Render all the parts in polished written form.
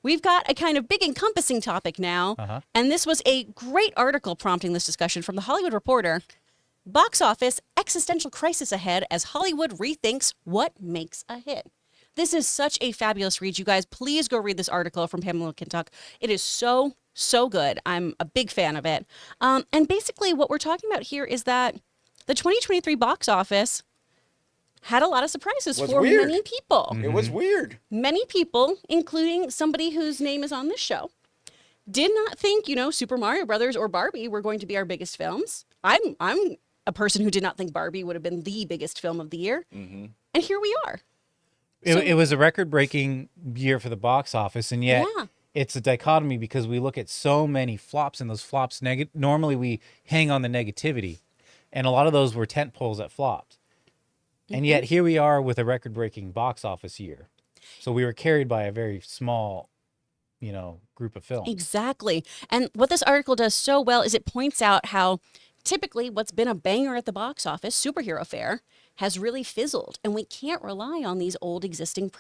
we've got a kind of big encompassing topic now. And this was a great article prompting this discussion from The Hollywood Reporter. Box office, existential crisis ahead as Hollywood rethinks what makes a hit. This is such a fabulous read. You guys, please go read this article from Pamela Kintuck. It is so good. I'm a big fan of it. And basically what we're talking about here is that the 2023 box office had a lot of surprises for many people. It was weird. Many people, including somebody whose name is on this show, did not think, Super Mario Brothers or Barbie were going to be our biggest films. I'm a person who did not think Barbie would have been the biggest film of the year. And here we are. It was a record-breaking year for the box office, and yet it's a dichotomy because we look at so many flops, and those flops, normally we hang on the negativity, and a lot of those were tent poles that flopped. And yet here we are with a record-breaking box office year. So we were carried by a very small, group of films. Exactly. And what this article does so well is it points out how typically what's been a banger at the box office, superhero fare, has really fizzled. And we can't rely on these old existing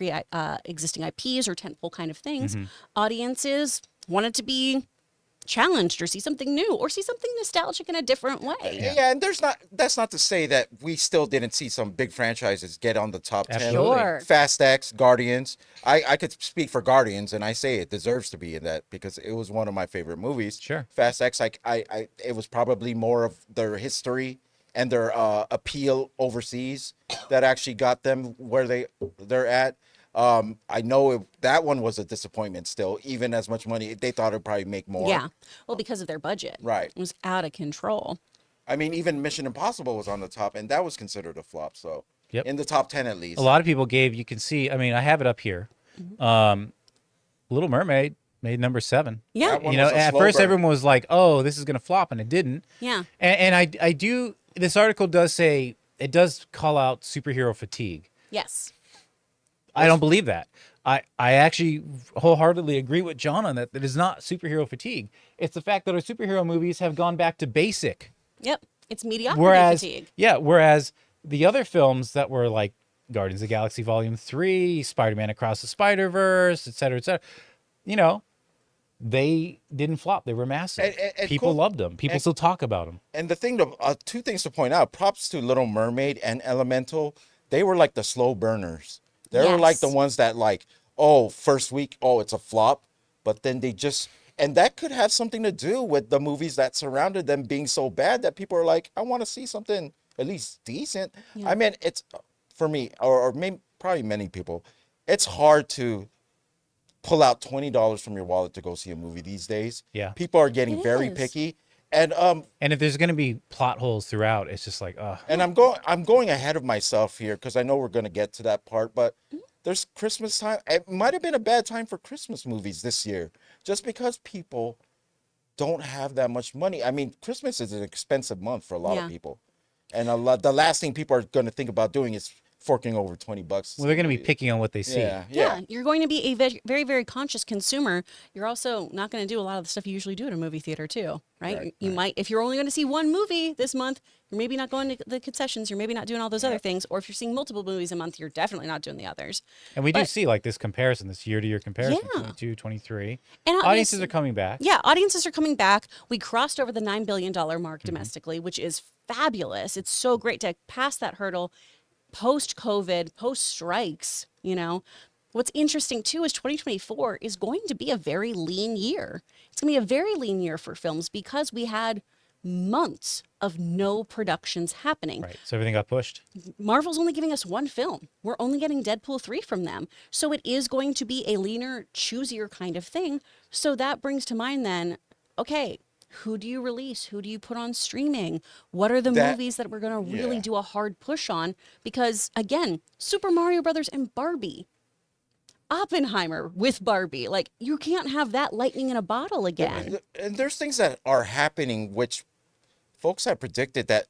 existing IPs or tentpole kind of things. Audiences wanted to be challenged or see something new or see something nostalgic in a different way. Yeah, and that's not to say that we still didn't see some big franchises get on the top 10. Sure. Fast X, Guardians. I could speak for Guardians, and I say it deserves to be in that because it was one of my favorite movies. Sure. Fast X, it was probably more of their history and their appeal overseas that actually got them where they're at. I know that one was a disappointment still, even as much money. They thought it'd probably make more. Yeah. Well, because of their budget. Right. It was out of control. I mean, even Mission Impossible was on the top, and that was considered a flop. So in the top 10 at least. A lot of people you can see, I have it up here. Little Mermaid made number 7. Yeah. At first everyone was like, oh, this is going to flop, and it didn't. Yeah. And I do, this article does say, it does call out superhero fatigue. Yes. I don't believe that. I actually wholeheartedly agree with John on that. That is not superhero fatigue. It's the fact that our superhero movies have gone back to basic. Yep. It's mediocrity fatigue. Yeah. Whereas the other films that were like Guardians of the Galaxy Volume 3, Spider-Man Across the Spider-Verse, et cetera, they didn't flop. They were massive. And people loved them. People still talk about them. And the thing, two things to point out. Props to Little Mermaid and Elemental. They were like the slow burners. They were like the ones that first week, it's a flop. But then and that could have something to do with the movies that surrounded them being so bad that people are like, I want to see something at least decent. Yeah. I mean, it's, for me, or maybe probably many people, it's hard to pull out $20 from your wallet to go see a movie these days. Yeah. People are getting very picky. And if there's going to be plot holes throughout, it's just like, And I'm going ahead of myself here because I know we're going to get to that part, but there's Christmas time. It might have been a bad time for Christmas movies this year, just because people don't have that much money. I mean, Christmas is an expensive month for a lot of people, and the last thing people are going to think about doing is forking over $20. Well, they're going to be picking on what they see. Yeah. You're going to be a very, very conscious consumer. You're also not going to do a lot of the stuff you usually do at a movie theater too, right? You might, if you're only going to see one movie this month, you're maybe not going to the concessions. You're maybe not doing all those other things. Or if you're seeing multiple movies a month, you're definitely not doing the others. And we do see this comparison, this year-to-year comparison, 22, 23. And audiences are coming back. Yeah, audiences are coming back. We crossed over the $9 billion mark domestically, which is fabulous. It's so great to pass that hurdle. Post-COVID, post-strikes, What's interesting, too, is 2024 is going to be a very lean year. It's going to be a very lean year for films because we had months of no productions happening. Right, so everything got pushed. Marvel's only giving us one film. We're only getting Deadpool 3 from them. So it is going to be a leaner, choosier kind of thing. So that brings to mind then, okay, who do you release? Who do you put on streaming? What are the movies that we're going to really do a hard push on? Because, again, Super Mario Brothers and Barbie. Oppenheimer with Barbie. You can't have that lightning in a bottle again. And there's things that are happening which folks have predicted that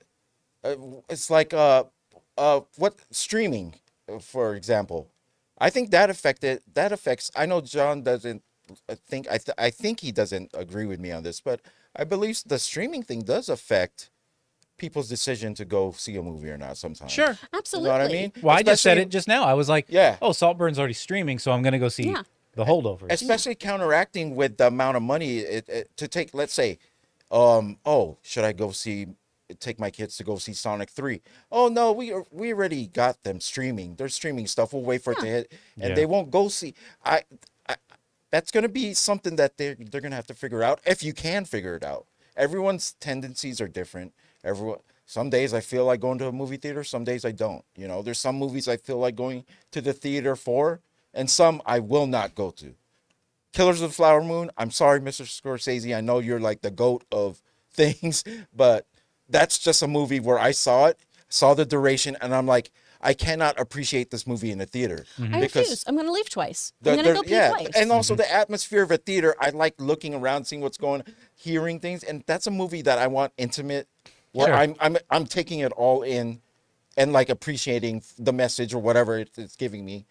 it's like what streaming, for example. I think that affects, I know John doesn't think, I think he doesn't agree with me on this, but I believe the streaming thing does affect people's decision to go see a movie or not sometimes. Sure. Absolutely. You know what I mean? Well, I just said it just now. I was like, yeah. Oh, Saltburn's already streaming, so I'm going to go see the holdovers. Especially counteracting with the amount of money to take, let's say, should I take my kids to go see Sonic 3? Oh no, we already got them streaming. They're streaming stuff. We'll wait for it to hit, and they won't go see. That's going to be something that they're going to have to figure out, if you can figure it out. Everyone's tendencies are different. Some days I feel like going to a movie theater, some days I don't. You know, there's some movies I feel like going to the theater for, and some I will not go to. Killers of the Flower Moon, I'm sorry, Mr. Scorsese, I know you're like the GOAT of things, but that's just a movie where I saw the duration, and I'm like, I cannot appreciate this movie in the theater. I refuse. I'm going to leave twice. I'm going to go pee twice. And also the atmosphere of a theater, I like looking around, seeing what's going on, hearing things, and that's a movie that I want intimate, where I'm taking it all in and like appreciating the message or whatever it's giving me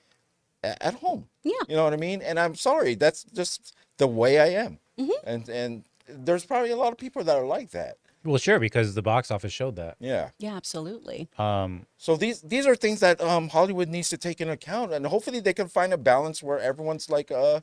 at home. Yeah. You know what I mean? And I'm sorry, that's just the way I am. And there's probably a lot of people that are like that. Well, sure, because the box office showed that. Yeah. Yeah, absolutely. So these are things that Hollywood needs to take into account, and hopefully they can find a balance where everyone's like, that's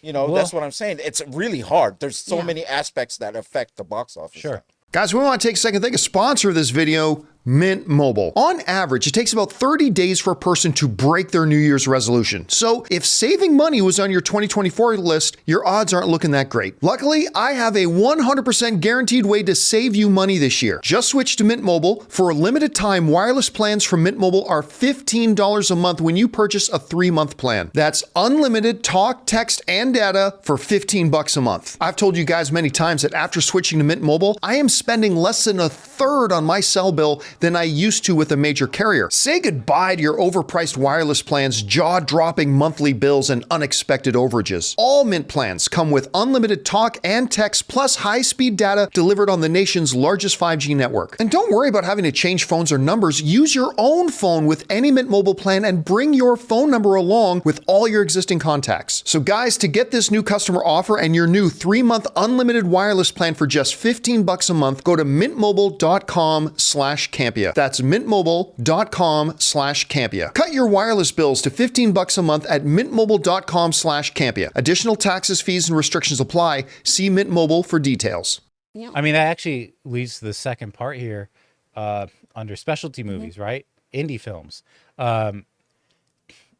what I'm saying. It's really hard. There's so many aspects that affect the box office. Sure. Guys, we want to take a second to thank a sponsor of this video, Mint Mobile. On average, it takes about 30 days for a person to break their New Year's resolution. So if saving money was on your 2024 list, your odds aren't looking that great. Luckily, I have a 100% guaranteed way to save you money this year. Just switch to Mint Mobile. For a limited time, wireless plans from Mint Mobile are $15 a month when you purchase a 3-month plan. That's unlimited talk, text, and data for $15 a month. I've told you guys many times that after switching to Mint Mobile, I am spending less than a third on my cell bill than I used to with a major carrier. Say goodbye to your overpriced wireless plans, jaw-dropping monthly bills, and unexpected overages. All Mint plans come with unlimited talk and text plus high-speed data delivered on the nation's largest 5G network. And don't worry about having to change phones or numbers. Use your own phone with any Mint Mobile plan and bring your phone number along with all your existing contacts. So guys, to get this new customer offer and your new 3-month unlimited wireless plan for just $15 a month, go to mintmobile.com/Campea. That's mintmobile.com/Campea. Cut your wireless bills to $15 a month at mintmobile.com/Campea. Additional taxes, fees, and restrictions apply. See Mint Mobile for details. Yeah. I mean, that actually leads to the second part here under specialty movies, right? Indie films.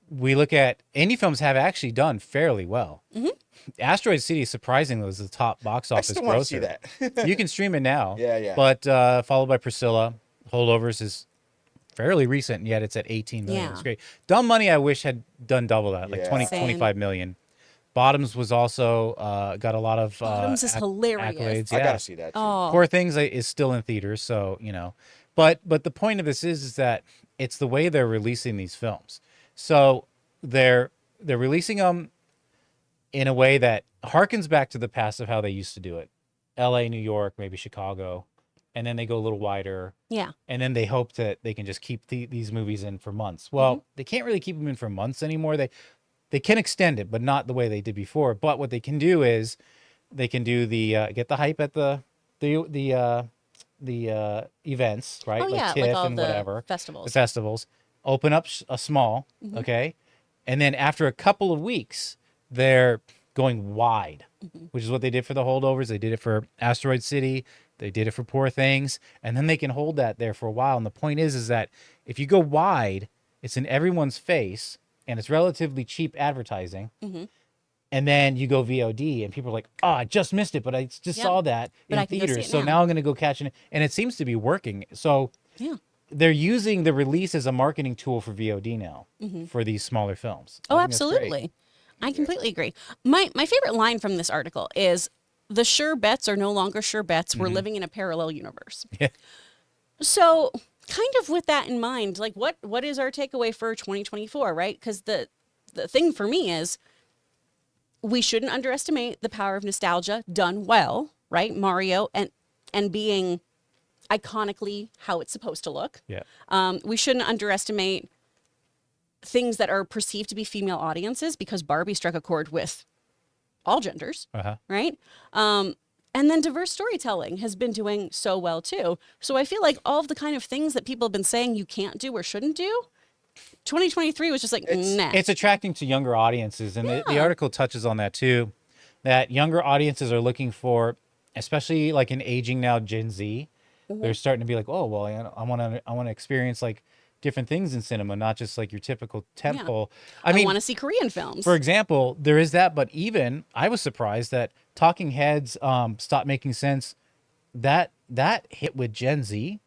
We look at indie films have actually done fairly well. Asteroid City, surprisingly, was the top box office I still want to grosser. see that. You can stream it now. Yeah. But followed by Priscilla. Holdovers is fairly recent, and yet it's at 18 million. Yeah. It's great. Dumb Money, I wish had done double that, like 20, Same. 25 million. Bottoms was also got a lot of Bottoms is hilarious. accolades. I Yeah. gotta see that too. Oh, Poor Things is still in theaters, so But the point of this is that it's the way they're releasing these films. So they're releasing them in a way that harkens back to the past of how they used to do it. L.A., New York, maybe Chicago, and then they go a little wider. yeah. And then they hope that they can just keep these movies in for months. Well, they can't really keep them in for months anymore. They can extend it, but not the way they did before. But what they can do is they can do the get the hype at the events, right? Oh, like yeah, TIFF like all and the whatever. festivals. The festivals. Open up a small, okay? And then after a couple of weeks, they're going wide, which is what they did for the Holdovers. They did it for Asteroid City. They did it for Poor Things. And then they can hold that there for a while. And the point is that if you go wide, it's in everyone's face, and it's relatively cheap advertising. And then you go VOD, and people are like, "Oh, I just missed it, but I just saw that But I in can go see theaters, it so now." now I'm going to go catch it." And it seems to be working. So Yeah. they're using the release as a marketing tool for VOD now for these smaller films. Oh, I think that's great. absolutely. I completely agree. My favorite line from this article is, "The sure bets are no longer sure bets. We're living in a parallel universe." Yeah. So kind of with that in mind, like what is our takeaway for 2024, right? Because the thing for me is we shouldn't underestimate the power of nostalgia done well, right? Mario and being iconically how it's supposed to look. Yeah. We shouldn't underestimate things that are perceived to be female audiences, because Barbie struck a chord with all genders, right? And then diverse storytelling has been doing so well too. So I feel like all of the kind of things that people have been saying you can't do or shouldn't do, 2023 was just like, nah. It's attracting to younger audiences, and the article touches on that too. That younger audiences are looking for, especially like in aging now Gen Z, they're starting to be like, oh well, I want to experience like different things in cinema, not just like your typical tentpole. I mean, want to see Korean films. For example, there is that, but even I was surprised that Talking Heads stopped making sense. That hit with Gen Z.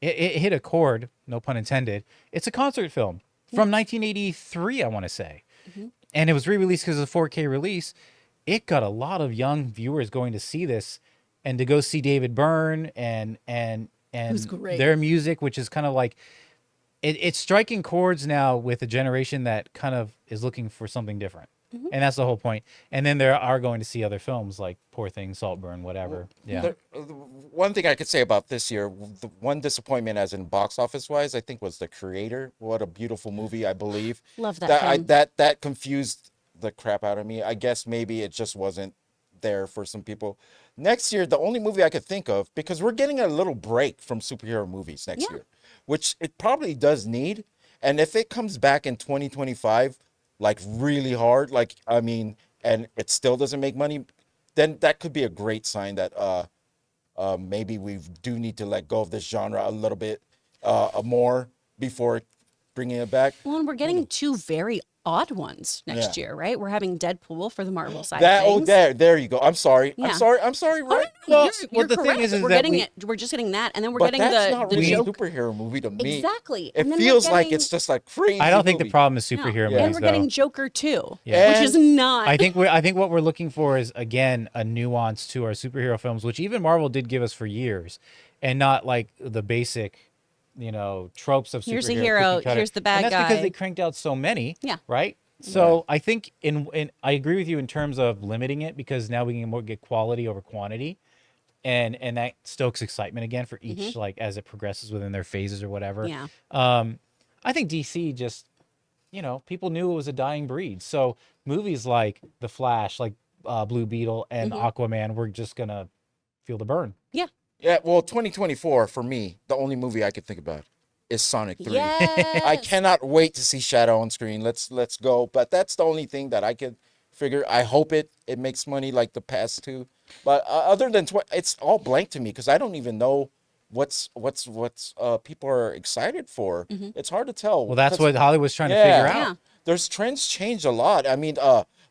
It hit a chord, no pun intended. It's a concert film from 1983, I want to say. And it was re-released because of the 4K release. It got a lot of young viewers going to see this and to go see David Byrne and their music, which is kind of like, it's striking chords now with a generation that kind of is looking for something different. And that's the whole point. And then there are going to see other films like Poor Thing, Saltburn, whatever. Yeah. One thing I could say about this year, the one disappointment as in box office wise, I think was The Creator. What a beautiful movie, I believe. Love that film. That confused the crap out of me. I guess maybe it just wasn't there for some people. Next year, the only movie I could think of, because we're getting a little break from superhero movies next year, which it probably does need. And if it comes back in 2025, like really hard, like, I mean, and it still doesn't make money, then that could be a great sign that maybe we do need to let go of this genre a little bit more before bringing it back. Well, and we're getting two very odd ones next year, right? We're having Deadpool for the Marvel side of things. Oh, there you go. I'm sorry. I'm sorry. Right? You're the correct. thing is we're that getting it. We're just getting that, and then we're but getting that's the not really a Joker. superhero movie to me. Exactly. It And then feels we're like getting- it's just like crazy. I don't think the movie. problem is superhero movies, And we're though. getting Joker 2, Yeah. which is not. I think what we're looking for is, again, a nuance to our superhero films, which even Marvel did give us for years, and not like the basic, tropes of superhero. Here's a hero, cookie cutter. here's the bad and that's guy. because they cranked out so many. Yeah. Right. So I think I agree with you in terms of limiting it, because now we can get quality over quantity, and that stokes excitement again for each like as it progresses within their phases or whatever. Yeah. I think DC just, people knew it was a dying breed. So movies like The Flash, like Blue Beetle and Aquaman, we're just gonna feel the burn. Yeah. Yeah, well, 2024 for me, the only movie I could think about is Sonic 3. Yes. I cannot wait to see Shadow on screen. Let's go. But that's the only thing that I could figure. I hope it makes money like the past two. But other than it's all blank to me, because I don't even know what's people are excited for. It's hard to tell. Well, that's what Hollywood's trying to figure out. Yeah. There's trends change a lot. I mean,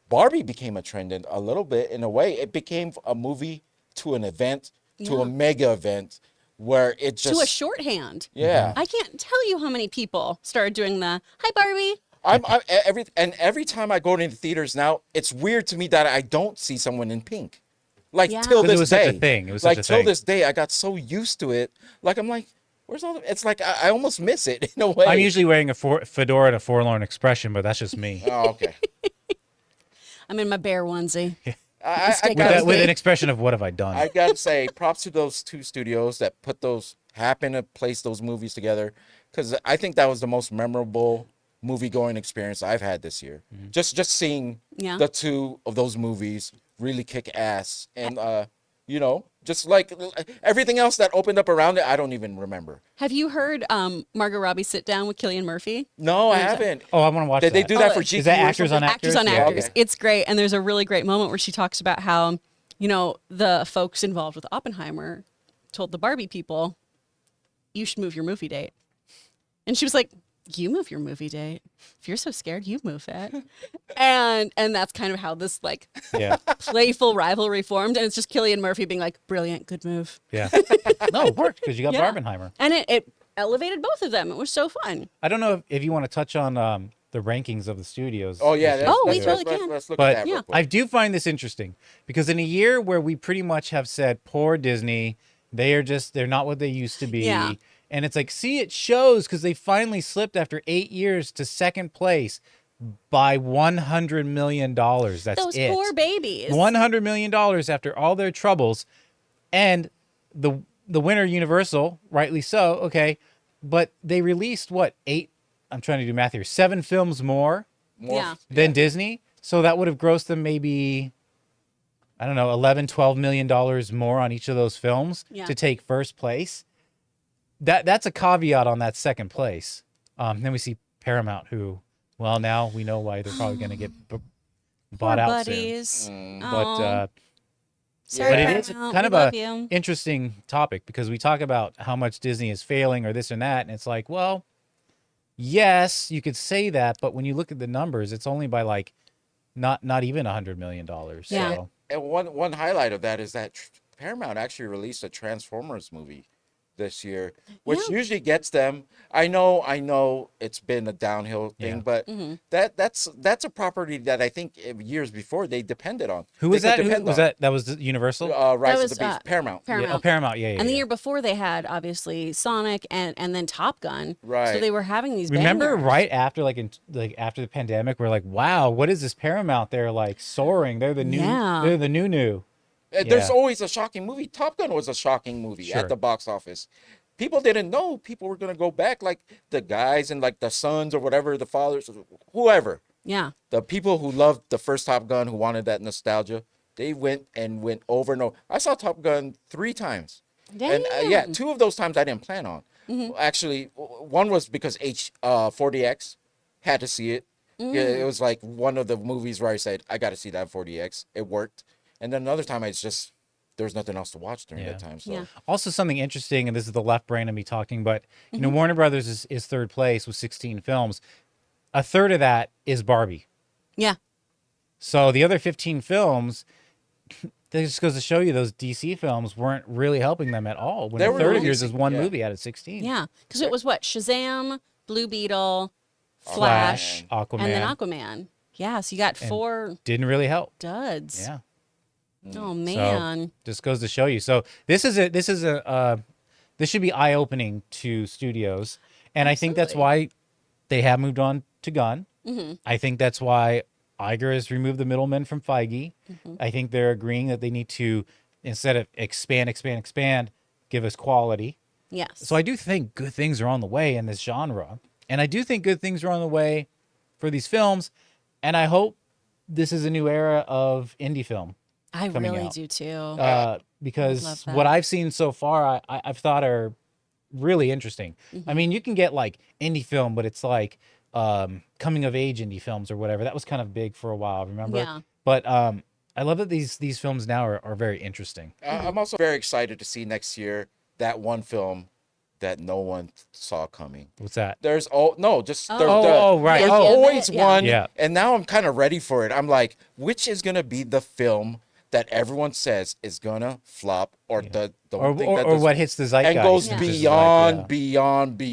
Barbie became a trend in a little bit in a way. It became a movie to an event, to a mega event, where it just To a shorthand. Yeah. I can't tell you how many people started doing the "Hi Barbie." Every time I go to the theaters now, it's weird to me that I don't see someone in pink. Like Yeah. till 'Cause this it was day. such a thing. It was like such a till thing. this day, I got so used to it. Like I'm like, where's all the? It's like I almost miss it in a way. I'm usually wearing a fedora and a forlorn expression, but that's just me. Oh, okay. I'm in my bear onesie. I With an expression of what have I done? I gotta say, props to those two studios that happen to place those movies together, because I think that was the most memorable movie-going experience I've had this year. Just seeing the two of those movies really kick ass, and just like everything else that opened up around it, I don't even remember. Have you heard Margot Robbie sit down with Cillian Murphy? No, I haven't. Oh, I want to watch Did that. they do that for Is GQ? that or actors on something? actors? Actors on Yeah, actors. okay. It's great. And there's a really great moment where she talks about how, the folks involved with Oppenheimer told the Barbie people, you should move your movie date. And she was like, you move your movie date. If you're so scared, you move it. and that's kind of how this Yeah. playful rivalry formed. And it's just Cillian Murphy being like, brilliant, good move. Yeah. No, it worked because you got Yeah. Barbenheimer. And it elevated both of them. It was so fun. I don't know if you want to touch on the rankings of the studios. Oh yeah. this Oh, year. we totally can. Let's look But at that. Real quick. I do find this interesting because in a year where we pretty much have said poor Disney, they're not what they used to be. Yeah. And it's like, see, it shows because they finally slipped after 8 years to second place by $100 million. That's Those it. poor babies. $100 million after all their troubles. And the winner, Universal, rightly so, okay. But they released, what, 8? I'm trying to do math here. 7 films more Yeah. than Disney. So that would have grossed them maybe, I don't know, $11-12 million more on each of those films Yeah. to take first place. That's a caveat on that second place. Then we see Paramount, who, well, now we know why they're probably going to get bought out buddies. soon. Aw. But Sorry, but it is Paramount, kind we of love a you. interesting topic because we talk about how much Disney is failing or this and that, and it's like, well, yes, you could say that, but when you look at the numbers, it's only by like not even $100 million. Yeah. So And one highlight of that is that Paramount actually released a Transformers movie this year, which Yeah. usually gets them. I know it's been a downhill thing, Yeah. but Mm-hmm. that's a property that I think years before they depended on. who was They could that? Who depend was on. that? That was Universal. Rise That of was, the Beast, Paramount. Paramount. Yeah. Oh, Paramount. Yeah, yeah. And the yeah. year before they had obviously Sonic and then Top Gun. So Right. they were having these. Remember bangers. right after after the pandemic, we're like, wow, what is this Paramount? They're like soaring. They're the new. Yeah. They're the new. There's Yeah. always a shocking movie. Top Gun was a shocking movie Sure. at the box office. People didn't know people were gonna go back, like the guys and like the sons or whatever, the fathers, whoever. Yeah. The people who loved the first Top Gun, who wanted that nostalgia, they went over and over. I saw Top Gun 3 times. And yeah, 2 of those times I didn't plan on. Actually, one was because 40X had to see it. Yeah, it was like one of the movies where I said, I got to see that 40X. It worked. And then another time, there was nothing else to watch during that time. So Yeah. Also, something interesting, and this is the left brain of me talking, but you know, Warner Brothers is third place with 16 films. A third of that is Barbie. Yeah. So the other 15 films, that just goes to show you those DC films weren't really helping them at all. When They a were third of yours is releasing- one yeah. movie out of 16. Yeah. Because it was what? Shazam, Blue Beetle, Flash, Flash, Aquaman. and then Aquaman. Yeah. So you got And 4 Didn't really help. duds. Yeah. Oh man. Just goes to show you. So this should be eye opening to studios, and I think that's why they have moved on to Gunn. I think that's why Iger has removed the middlemen from Feige. I think they're agreeing that they need to, instead of expand, give us quality. Yes. So I do think good things are on the way in this genre, and I do think good things are on the way for these films, and I hope this is a new era of indie film. I coming really out. do too. love Because that. what I've seen so far, I've thought are really interesting. I mean, you can get like indie film, but it's like coming of age indie films or whatever. That was kind of big for a while, remember? Yeah. But I love that these films now are very interesting. I'm also very excited to see next year that one film that no one saw coming. What's that? There's right. There's Yeah, always yeah. one, Yeah. and now I'm kind of ready for it. I'm like, which is gonna be the film that everyone says is gonna flop, or the Or thing that or does- what hits the zeitgeist. and goes Yeah. which is beyond, like,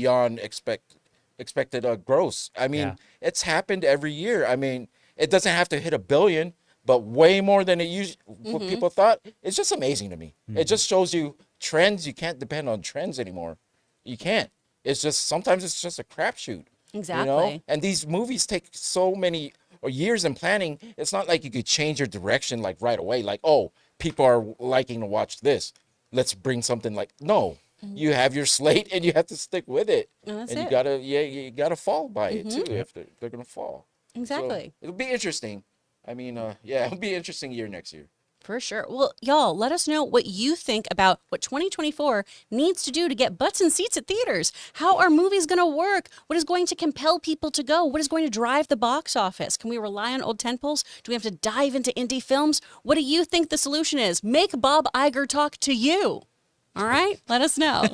yeah. expected gross. I mean, Yeah. it's happened every year. I mean, it doesn't have to hit $1 billion, but way more than what people thought. It's just amazing to me. It just shows you trends. You can't depend on trends anymore. You can't. It's just sometimes it's just a crapshoot. You know? Exactly. And these movies take so many years in planning. It's not like you could change your direction like right away. Like, oh, people are liking to watch this. Let's bring something like no. You have your slate and you have to stick with it. And that's and it. you gotta fall by it too if they're gonna fall. Exactly. So it'll be interesting. I mean, yeah, it'll be an interesting year next year. For sure. Well, y'all, let us know what you think about what 2024 needs to do to get butts and seats at theaters. How are movies going to work? What is going to compel people to go? What is going to drive the box office? Can we rely on old tentpoles? Do we have to dive into indie films? What do you think the solution is? Make Bob Iger talk to you. All right? Let us know.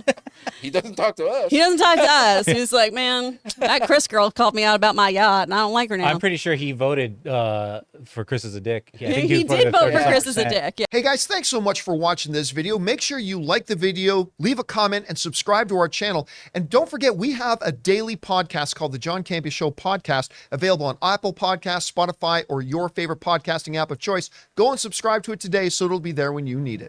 He doesn't talk to us. He doesn't talk to us. He's like, man, that Chris girl called me out about my yacht, and I don't like her now. I'm pretty sure he voted for Chris as a dick. Yeah, I think he was one did of the vote for Chris as a 35%. dick. Yeah. Hey guys, thanks so much for watching this video. Make sure you like the video, leave a comment, and subscribe to our channel. And don't forget, we have a daily podcast called the John Campea Show podcast, available on Apple Podcasts, Spotify, or your favorite podcasting app of choice. Go and subscribe to it today so it'll be there when you need it.